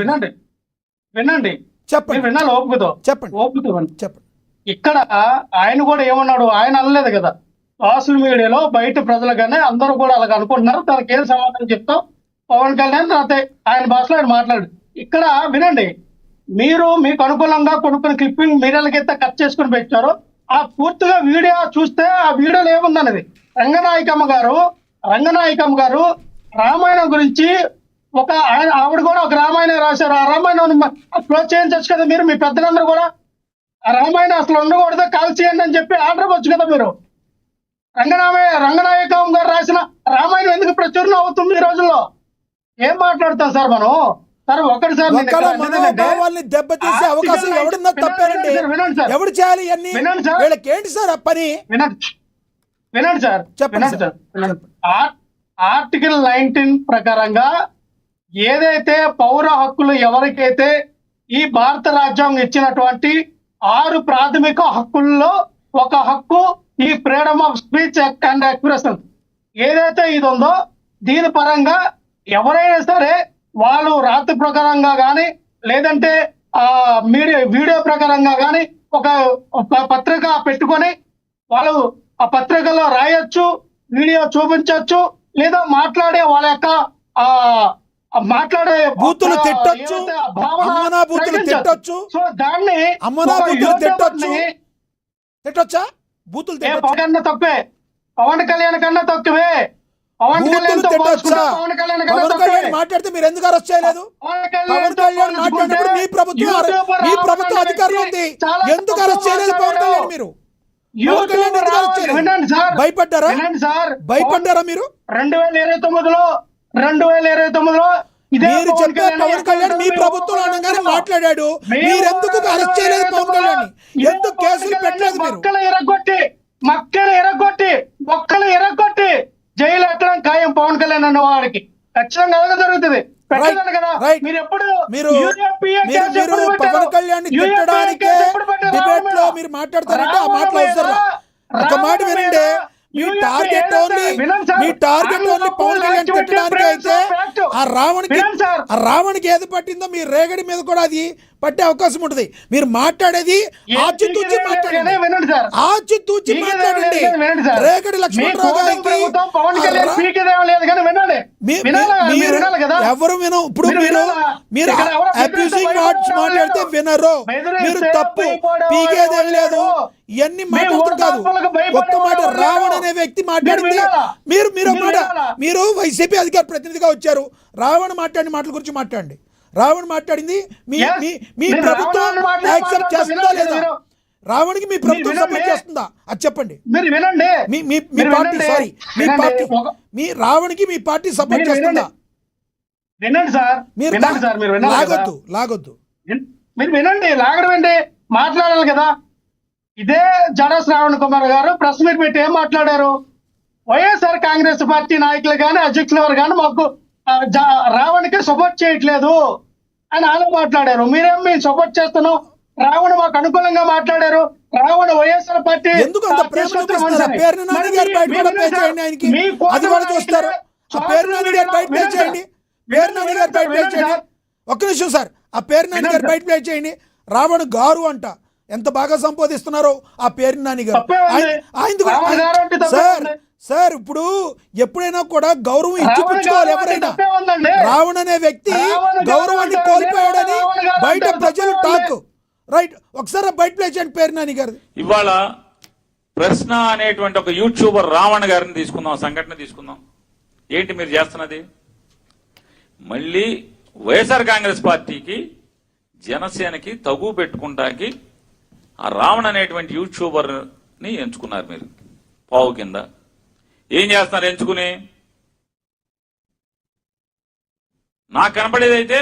వినండి వినండి చెప్పండి. మీరు వినాలి ఓపుకుతో చెప్పండి. చెప్పండి. ఇక్కడ ఆయన కూడా ఏమన్నాడు, ఆయన అనలేదు కదా సోషల్ మీడియాలో బయట ప్రజలుగానే అందరూ కూడా అలాగ అనుకుంటున్నారు, తనకి ఏం సమాధానం చెప్తాం పవన్ కళ్యాణ్ అయితే ఆయన భాషలో ఆయన మాట్లాడు. ఇక్కడ వినండి, మీరు మీకు అనుకూలంగా కొనుక్కున్న క్లిప్పింగ్ మీడియాలకైతే కట్ చేసుకుని పెట్టారు, ఆ పూర్తిగా వీడియో చూస్తే ఆ వీడియోలో ఏముందన్నది రంగనాయకమ్మ గారు రామాయణం గురించి ఒక ఆవిడ కూడా ఒక రామాయణం రాశారు. ఆ రామాయణం క్లోజ్ చేయించచ్చు కదా మీరు, మీ పెద్దలందరూ కూడా ఆ రామాయణం అసలు ఉండకూడదు కాల్ చేయండి అని చెప్పి ఆర్డర్ ఇవ్వచ్చు కదా మీరు. రంగనాయకమ్మ గారు రాసిన రామాయణం ఎందుకు ప్రచురణ అవుతుంది ఈ రోజుల్లో? ఏం మాట్లాడతాం సార్ మనం? సార్ ఒకటి సార్ మనోభావాల్ని దెబ్బతీసే అవకాశం ఎవడున్నా తప్పారండి. ఎవడు చేయాలి అన్ని? వీళ్ళకి ఏంటి సార్ ఆ పని? వినండి సార్, ఆర్టికల్ 19 ప్రకారంగా ఏదైతే పౌర హక్కులు ఎవరికైతే ఈ భారత రాజ్యాంగం ఇచ్చినటువంటి 6 ప్రాథమిక హక్కుల్లో ఒక హక్కు ఈ freedom of speech and expression ఏదైతే ఇది ఉందో, దీని పరంగా ఎవరైనా సరే వాళ్ళు రాత్రి ప్రకారంగా కానీ లేదంటే వీడియో ప్రకారంగా కానీ ఒక పత్రిక పెట్టుకొని వాళ్ళు ఆ పత్రికలో రాయొచ్చు, వీడియో చూపించవచ్చు, లేదా మాట్లాడే వాళ్ళ యొక్క మాట్లాడే బూతులు తిట్టొచ్చు, బూతులు తిట్టొచ్చు. సో దాన్ని తిట్టొచ్చా? బూతులు కన్నా తప్పే, పవన్ కళ్యాణ్ కన్నా తక్కువే. పవన్ కళ్యాణ్ మాట్లాడితే మీరు ఎందుకు అరెస్ట్ చేయలేదు? పవన్ కళ్యాణ్ మాట్లాడినప్పుడు మీ ప్రభుత్వం అధికారంలో ఉంది, ఎందుకు అరెస్ట్ చేయలేదు పవన్ కళ్యాణ్? మీరు భయపడ్డారా? మీరు 2029లో మీరు చెప్పే పవన్ కళ్యాణ్ మీ ప్రభుత్వం అనగానే మాట్లాడాడు, మీరు ఎందుకు అరెస్ట్ చేయలేదు పవన్ కళ్యాణ్? ఎందుకు కేసులు పెట్టలేదు? మీరు మొక్కలు ఎరగొట్టి జైలు ఎట్టడం ఖాయం పవన్ కళ్యాణ్ అన్న వాడికి ఖచ్చితంగా అలాగే జరుగుతుంది. మీరు పవన్ కళ్యాణ్ తిట్టడానికే డిబేట్ లో మీరు మాట్లాడతారంటే ఆ మాటలు అవసరం. ఒక మాట వినండి, మీ టార్గెట్ ఓన్లీ పవన్ కళ్యాణ్ తిట్టడానికి అయితే ఆ రావణ్కి ఏది పట్టిందో మీ రేగడి మీద కూడా అది పట్టే అవకాశం ఉంటుంది. మీరు మాట్లాడేది ఆచితూచి మాట్లాడండి. రేగడి లక్ష్మణరావు గారికి ఎవరు వినం. ఇప్పుడు మీరు అబ్యూజింగ్ వర్డ్స్ మాట్లాడితే వినరు. మీరు తప్పు పీకేదేం లేదు, ఇవన్నీ మాట్లాడుతూ కాదు. ఒక్క మాట రావణ్ అనే వ్యక్తి మాట్లాడింది, మీరు వైసీపీ అధికార ప్రతినిధిగా వచ్చారు, రావణ్ మాట్లాడిన మాటల గురించి మాట్లాడండి. రావణ్ మాట్లాడింది మీ ప్రభుత్వం యాక్సెప్ట్ చేస్తుందా లేదా? రావణ్కి మీ ప్రభుత్వం సపోర్ట్ చేస్తుందా అది చెప్పండి. మీ రావణ్కి మీ పార్టీ సపోర్ట్ చేస్తుందా? మీరు లాగొద్దు, మీరు వినండి, లాగడం మాట్లాడాలి కదా. ఇదే జడ శ్రావణ్ కుమార్ గారు ప్రెస్ మీట్ పెట్టి ఏం మాట్లాడారు? వైఎస్ఆర్ కాంగ్రెస్ పార్టీ నాయకులు కానీ అధ్యక్షులు ఎవరు కానీ మాకు రావణ్కి సపోర్ట్ చేయట్లేదు అని ఆయన మాట్లాడారు. మేము సపోర్ట్ చేస్తున్నాం, రావణ్ మాకు అనుకూలంగా మాట్లాడారు. రావణ్ వైఎస్ఆర్ పార్టీ ఎందుకు అంత ప్రేమ చూపిస్తున్నారు? పేరు నాని గారి బయట కూడా పే చేయండి, ఆయనకి అది కూడా చూస్తారు. పేరు నాని గారి బయట పే చేయండి, ఒక్క నిమిషం సార్, ఆ పేరు నాని గారి బయట ప్లే చేయండి. రావణ్ గారు అంట ఎంత బాగా సంబోధిస్తున్నారో ఆ పేరు నాని గారు. సార్ ఇప్పుడు ఎప్పుడైనా కూడా గౌరవం ఇచ్చిపుచ్చుకోవాలి. ఎవరైనా రావణ్ అనే వ్యక్తి గౌరవాన్ని కోల్పోయాడని బయట ప్రజలు టాక్. రైట్, ఒకసారి బయట ప్లే చేయండి పేరు నాని గారు. ఇవాళ ప్రశ్న అనేటువంటి ఒక యూట్యూబర్ రావణ్ గారిని తీసుకుందాం, సంఘటన తీసుకుందాం. ఏంటి మీరు చేస్తున్నది? మళ్ళీ వైఎస్ఆర్ కాంగ్రెస్ పార్టీకి జనసేనకి తగు పెట్టుకుంటాకి ఆ రావణ్ అనేటువంటి యూట్యూబర్ ని ఎంచుకున్నారు. మీరు పావు కింద ఏం చేస్తున్నారు ఎంచుకుని? నాకు కనపడేదైతే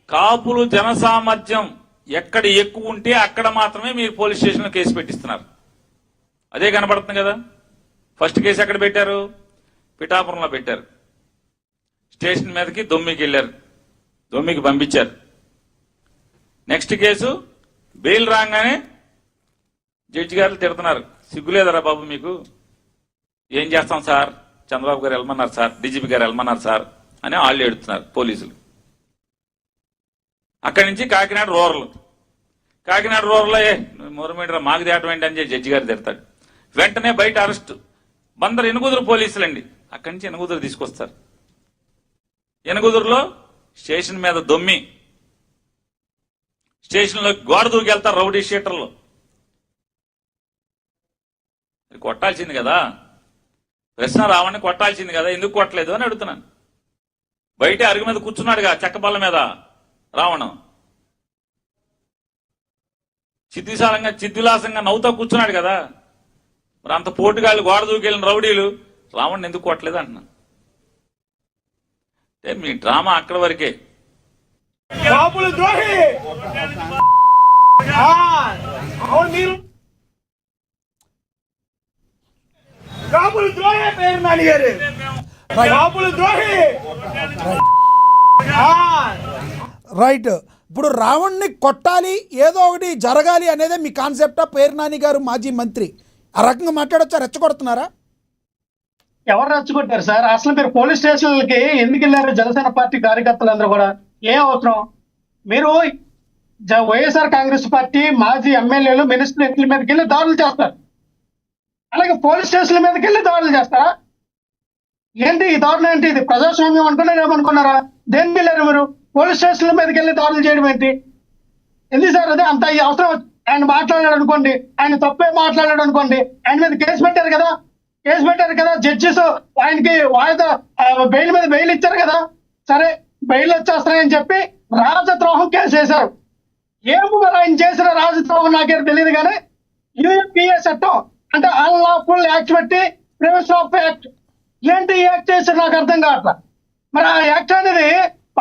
కాపులు జనసామర్థ్యం ఎక్కడ ఎక్కువ ఉంటే అక్కడ మాత్రమే మీరు పోలీస్ స్టేషన్లో కేసు పెట్టిస్తున్నారు. అదే కనపడుతుంది కదా. ఫస్ట్ కేసు ఎక్కడ పెట్టారు? పిఠాపురంలో పెట్టారు. స్టేషన్ మీదకి దొమ్మికి వెళ్ళారు, దొమ్మికి పంపించారు. నెక్స్ట్ కేసు బెయిల్ రాగానే జడ్జి గారు తిడుతున్నారు, సిగ్గులేదరా బాబు మీకు? ఏం చేస్తాం సార్, చంద్రబాబు గారు వెళ్ళమన్నారు సార్, డీజీపీ గారు వెళ్ళమన్నారు సార్ అని వాళ్ళు ఎడుతున్నారు పోలీసులు. అక్కడి నుంచి కాకినాడ రూరల్. కాకినాడ రూరల్లో మూరమీటర్ మాకు తేటం ఏంటి అని జడ్జి గారు తిడతాడు. వెంటనే బయట అరెస్ట్. బందరు ఎనుగుదురు పోలీసులండి. అక్కడి నుంచి ఎనుగుదురు తీసుకొస్తారు. ఎనుగుదురులో స్టేషన్ మీద దొమ్మి, స్టేషన్లో గోడ దూకెళ్తారు రౌడీ షీటర్లు. కొట్టాల్సింది కదా, ప్రశ్న రావణ్ణి కొట్టాల్సింది కదా, ఎందుకు కొట్టలేదు అని అడుగుతున్నాను. బయట అరుగు మీద కూర్చున్నాడుగా, చెక్కబల్ల మీద రావణం. చిద్విలాసంగా నవ్వుతో కూర్చున్నాడు కదా. మరి అంత పోటుగాళ్ళు గోడ దూకెళ్ళిన రౌడీలు రావణ్ణి ఎందుకు కొట్టలేదు అంటున్నాను. అంటే మీ డ్రామా అక్కడి వరకే. రైట్. ఇప్పుడు రావణ్ణి కొట్టాలి, ఏదో ఒకటి జరగాలి అనేదే మీ కాన్సెప్టా? పేర్నాని గారు మాజీ మంత్రి ఆ రకంగా మాట్లాడొచ్చా? రెచ్చగొడుతున్నారా? ఎవరు రెచ్చగొట్టారు సార్? అసలు మీరు పోలీస్ స్టేషన్లకి ఎందుకు వెళ్ళారు? జనసేన పార్టీ కార్యకర్తలందరూ కూడా ఏ అవసరం? మీరు వైఎస్ఆర్ కాంగ్రెస్ పార్టీ మాజీ ఎమ్మెల్యేలు మినిస్టర్ ఇంటి మీదకి వెళ్ళి దాడులు చేస్తారు, అలాగే పోలీస్ స్టేషన్ల మీదకి వెళ్ళి దాడులు చేస్తారా? ఏంటి ఈ దారుణం? ఏంటి ఇది? ప్రజాస్వామ్యం అనుకున్నారు ఏమనుకున్నారా? దేనికి వెళ్ళారు మీరు? పోలీస్ స్టేషన్ల మీదకి వెళ్ళి దాడులు చేయడం ఏంటి? ఎందుకు సార్? అదే అంత ఈ అవసరం. ఆయన మాట్లాడాడు అనుకోండి, ఆయన తప్పే మాట్లాడాడు అనుకోండి, ఆయన మీద కేసు పెట్టారు కదా, జడ్జిస్ ఆయనకి వాయిదా బెయిల్ మీద బెయిల్ ఇచ్చారు కదా. సరే బెయిల్ వచ్చేస్తాయని చెప్పి రాజద్రోహం కేసు వేశారు. ఏమో మరి ఆయన చేసిన రాజద్రోహం నాకేం తెలియదు, కానీ యూఏపీఏ చట్టం అంటే అన్లాఫుల్ యాక్ట్ పెట్టి ప్రివెన్షన్ ఆఫ్ యాక్ట్, ఏంటి యాక్ట్ చేశారు నాకు అర్థం కావట్లా. మరి ఆ యాక్ట్ అనేది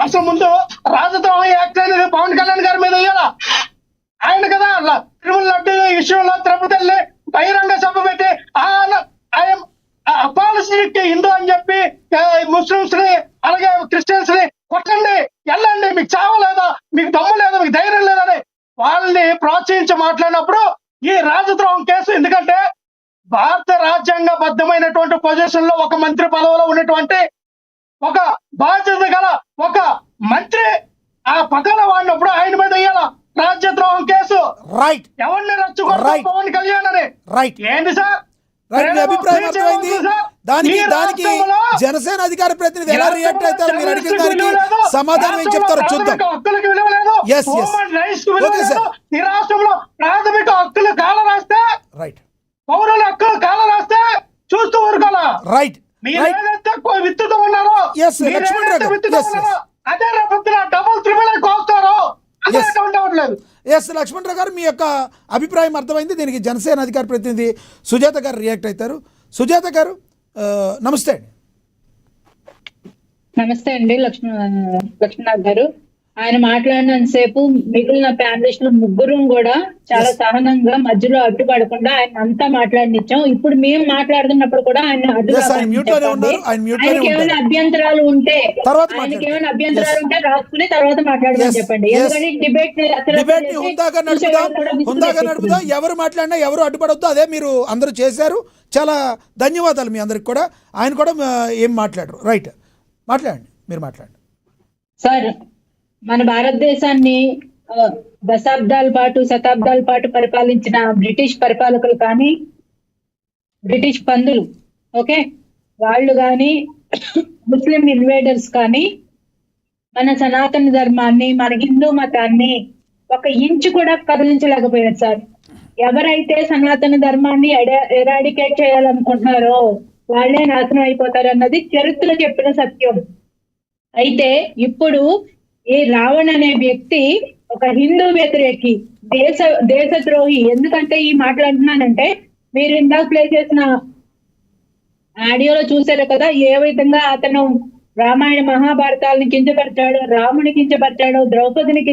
అసలు ముందు రాజద్రోహం యాక్ట్ అనేది పవన్ కళ్యాణ్ గారి మీద వేయాలా? ఆయన కదా అలా తిరుమల లడ్డు విషయంలో తిరుపతి వెళ్ళి బహిరంగ సభ పెట్టి అపాలసిటీ హిందూ అని చెప్పి ముస్లింస్ ని అలాగే క్రిస్టియన్స్ ని కొట్టండి, వెళ్ళండి, మీకు చావలేదా, మీకు దమ్ము లేదా, మీకు ధైర్యం లేదని వాళ్ళని ప్రోత్సహించి మాట్లాడినప్పుడు ఈ రాజద్రోహం కేసు. ఎందుకంటే భారత రాజ్యాంగ బద్దమైనటువంటి పొజిషన్ లో ఒక మంత్రి పదవిలో ఉన్నటువంటి ఒక బాధ్యత గల ఒక మంత్రి ఆ పదవిలో వాడినప్పుడు ఆయన మీద వేయాల రాజ్యద్రోహం కేసు. రైట్. ఎవరిని రచ్చుకుంటారు? పవన్ కళ్యాణ్ అని. రైట్. ఏంటి సార్ మీ అభిప్రాయం అర్థమైంది. దానికి జనసేన అధికార ప్రతినిధి ఎలా రియాక్ట్ అవుతారు? మీరు అడిగిన దానికి సమాధానం ఏం చెప్తారో చూద్దాం. హక్కులకు విలువ లేదు, ఈ రాష్ట్రంలో ప్రాథమిక హక్కులు కాల రాస్తే, రైట్, పౌరుల హక్కులు కాల రాస్తే చూస్తూ ఊరుకోవాలా? రైట్. మీరు ఏదైతే విత్తుతూ ఉన్నారో, అదే రేపు డబుల్ త్రిబుల్ కోస్తారో అవ్వట్లేదు. ఎస్ లక్ష్మణ్ రావు గారు, మీ యొక్క అభిప్రాయం అర్థమైంది. దీనికి జనసేన అధికార ప్రతినిధి సుజాత గారు రియాక్ట్ అవుతారు. సుజాత గారు నమస్తే అండి. నమస్తే అండి లక్ష్మణ్ గారు. ఆయన మాట్లాడినంతసేపు మిగిలిన ప్యానలిస్టులు ముగ్గురు కూడా చాలా సహనంగా మధ్యలో అడ్డుపడకుండా ఆయన అంతా మాట్లాడినిచ్చాం. ఇప్పుడు మేము మాట్లాడుతున్నప్పుడు కూడా ఆయన ఆయనకి ఏమైనా అభ్యంతరాలు ఉంటే రాసుకుని తర్వాత మాట్లాడమని చెప్పండి. ఎందుకంటే డిబేట్ నడుపుదాం. ఎవరు మాట్లాడినా ఎవరు అడ్డుపడొద్దు. అదే మీరు అందరూ చేశారు. చాలా ధన్యవాదాలు మీ అందరికి కూడా. ఆయన కూడా ఏం మాట్లాడరు. రైట్, మాట్లాడండి, మీరు మాట్లాడండి సార్. మన భారతదేశాన్ని శతాబ్దాల పాటు పరిపాలించిన బ్రిటిష్ పరిపాలకులు కానీ, బ్రిటిష్ పందులు ఓకే వాళ్ళు కానీ, ముస్లిం ఇన్వేడర్స్ కానీ మన సనాతన ధర్మాన్ని, మన హిందూ మతాన్ని ఒక ఇంచు కూడా కదిలించలేకపోయారు సార్. ఎవరైతే సనాతన ధర్మాన్ని ఎరాడికేట్ చేయాలనుకుంటున్నారో వాళ్ళే నాశనం అయిపోతారు అన్నది చరిత్ర చెప్పిన సత్యం. అయితే ఇప్పుడు ఈ రావణ్ అనే వ్యక్తి ఒక హిందూ వ్యతిరేకి, దేశద్రోహి. ఎందుకంటే ఈ మాట్లాడుతున్నానంటే మీరు ఇందాక ప్లే చేసిన ఆడియోలో చూసారు కదా, ఏ విధంగా అతను రామాయణ మహాభారతాలను కించపరిచాడో, రాముని కించపరిచాడో, ద్రౌపదిని